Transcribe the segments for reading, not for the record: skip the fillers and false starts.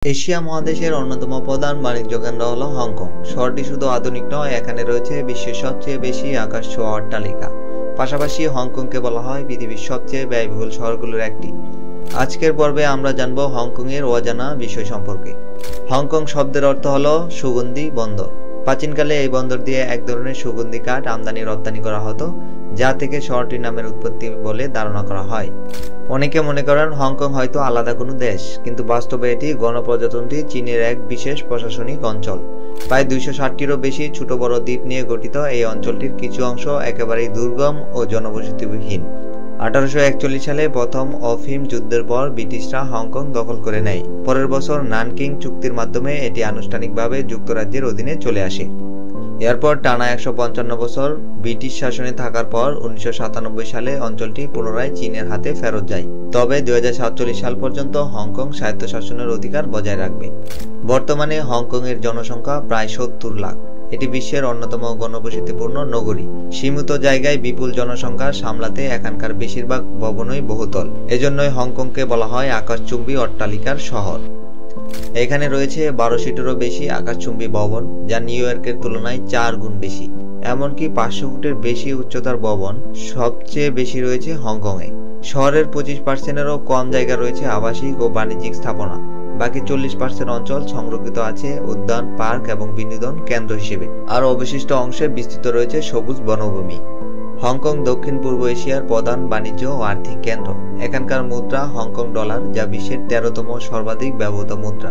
Asia মহাদেশের অন্যতম প্রধান বাণিজ্য কেন্দ্র হল হংকং। শহরটি শুধু আধুনিক নয়, এখানে রয়েছে বিশ্বের সবচেয়ে বেশি আকাশ ছোঁয়া অট্টালিকা। পাশাপাশি হংকংকে বলা হয় পৃথিবীর সবচেয়ে ব্যয়বহুল শহরগুলোর একটি। আজকের পর্বে আমরা জানব হংকংয়ের অজানা বিষয় সম্পর্কে। হংকং শব্দের অর্থ হল সুগন্ধি বন্দর। প্রাচীনকালে এই বন্দর দিয়ে এক ধরনের সুগন্ধি কাঠ আমদানি রপ্তানি করা হতো, যা থেকে শহরটির নামের উৎপত্তি বলে ধারণা করা হয়। অনেকে মনে করেন হংকং হয়তো আলাদা কোনো দেশ, কিন্তু বাস্তবে এটি গণপ্রজাতন্ত্রী চীনের এক বিশেষ প্রশাসনিক অঞ্চল। প্রায় 260টিরও বেশি ছোট বড় দ্বীপ নিয়ে গঠিত এই অঞ্চলটির কিছু অংশ একেবারেই দুর্গম ও জনবসতিহীন। 1841 সালে প্রথম অফিম যুদ্ধের পর ব্রিটিশরা হংকং দখল করে নেয়। পরের বছর নানকিং চুক্তির মাধ্যমে এটি আনুষ্ঠানিকভাবে যুক্তরাজ্যের অধীনে চলে আসে। এরপর টানা 155 বছর ব্রিটিশ শাসনে থাকার পর 1997 সালে অঞ্চলটি পুনরায় চীনের হাতে ফেরত যায়। তবে 2047 সাল পর্যন্ত হংকং স্বায়ত্তশাসনের অধিকার বজায় রাখবে। বর্তমানে হংকংয়ের জনসংখ্যা প্রায় 70 লাখ। এটি বিশ্বের অন্যতম ঘনবসতিপূর্ণ নগরী। সীমিত জায়গায় বিপুল জনসংখ্যা সামলাতে এখানকার বেশিরভাগ ভবনই বহুতল। এজন্যই হংকংকে বলা হয় আকাশচুম্বী অট্টালিকার শহর। এখানে রয়েছে 1200-টিরও বেশি আকাশচুম্বী ভবন, যা নিউ ইয়র্কের তুলনায় 4 গুণ বেশি। এমনকি 500 ফুটের বেশি উচ্চতার ভবন সবচেয়ে বেশি রয়েছে হংকংয়ে। শহরের 25%-এরও কম জায়গা রয়েছে আবাসিক ও বাণিজ্যিক স্থাপনা। বাকি 40% অঞ্চল সংরক্ষিত আছে উদ্যান, পার্ক এবং বিনোদন কেন্দ্র হিসেবে। আর অবশিষ্ট অংশে বিস্তৃত রয়েছে সবুজ বনভূমি। হংকং দক্ষিণ পূর্ব এশিয়ার প্রধান বাণিজ্য ও আর্থিক কেন্দ্র। এখানকার মুদ্রা হংকং ডলার, যা বিশ্বের 13তম সর্বাধিক ব্যবহৃত মুদ্রা।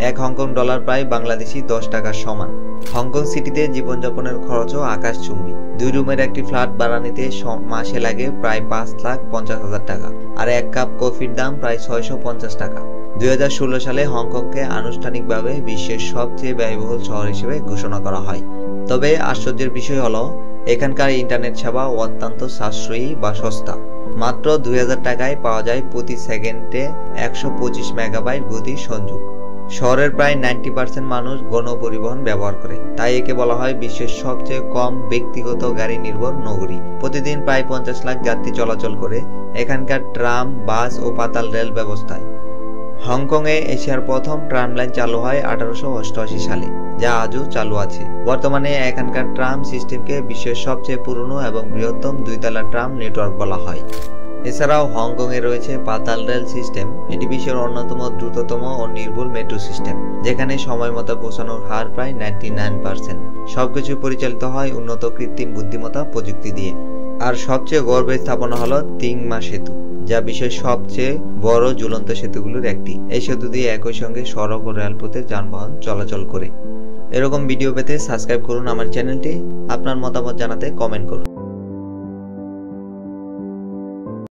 এক হংকং ডলার প্রায় বাংলাদেশি 10 টাকার সমান। হংকং সিটিতে জীবনযাপনের খরচও আকাশচুম্বী। 2 রুমের একটি ফ্ল্যাট ভাড়া নিতে মাসে লাগে প্রায় 5,50,000 টাকা, আর এক কাপ কফির দাম প্রায় 650 টাকা। 2016 সালে হংকংকে আনুষ্ঠানিকভাবে বিশ্বের সবচেয়ে ব্যয়বহুল শহর হিসেবে ঘোষণা করা হয়। তবে আশ্চর্যের বিষয় হলো এখানকার ইন্টারনেট সেবা অত্যন্ত সাশ্রয়ী বা সস্তা। মাত্র 2000 টাকায় পাওয়া যায় প্রতি সেকেন্ডে 125 মেগাবাইট গতির সংযোগ। শহরের প্রায় 90% মানুষ গণপরিবহন ব্যবহার করে, তাই একে বলা হয় বিশ্বের সবচেয়ে কম ব্যক্তিগত গাড়ি নির্ভর নগরী। প্রতিদিন প্রায় 50 লাখ যাত্রী চলাচল করে এখানকার ট্রাম, বাস ও পাতাল রেল ব্যবস্থায়। হংকংয়ে এশিয়ার প্রথম ট্রাম লাইন চালু হয় 1888 সালে, যা আজও চালু আছে। বর্তমানে এখানকার ট্রাম সিস্টেমকে বিশ্বের সবচেয়ে পুরনো এবং বৃহত্তম 2-তলা ট্রাম নেটওয়ার্ক বলা হয়। এছাড়াও হংকংয়ে রয়েছে পাতাল রেল সিস্টেম। এটি বিশ্বের অন্যতম দ্রুততম ও নির্ভুল মেট্রো সিস্টেম, যেখানে সময় মতো পৌঁছানোর হার প্রায় 99%। সবকিছু পরিচালিত হয় উন্নত কৃত্রিম বুদ্ধিমত্তা প্রযুক্তি দিয়ে। আর সবচেয়ে গর্বের স্থাপনা হলো তিংমা সেতু, যা বিশ্বের সবচেয়ে বড় ঝুলন্ত সেতুগুলোর একটি। এই সেতু দিয়ে একই সঙ্গে সড়ক ও রেলপথে যানবাহন চলাচল করে। এরকম ভিডিও পেতে সাবস্ক্রাইব করুন আমার চ্যানেলটি। আপনার মতামত জানাতে কমেন্ট করুন।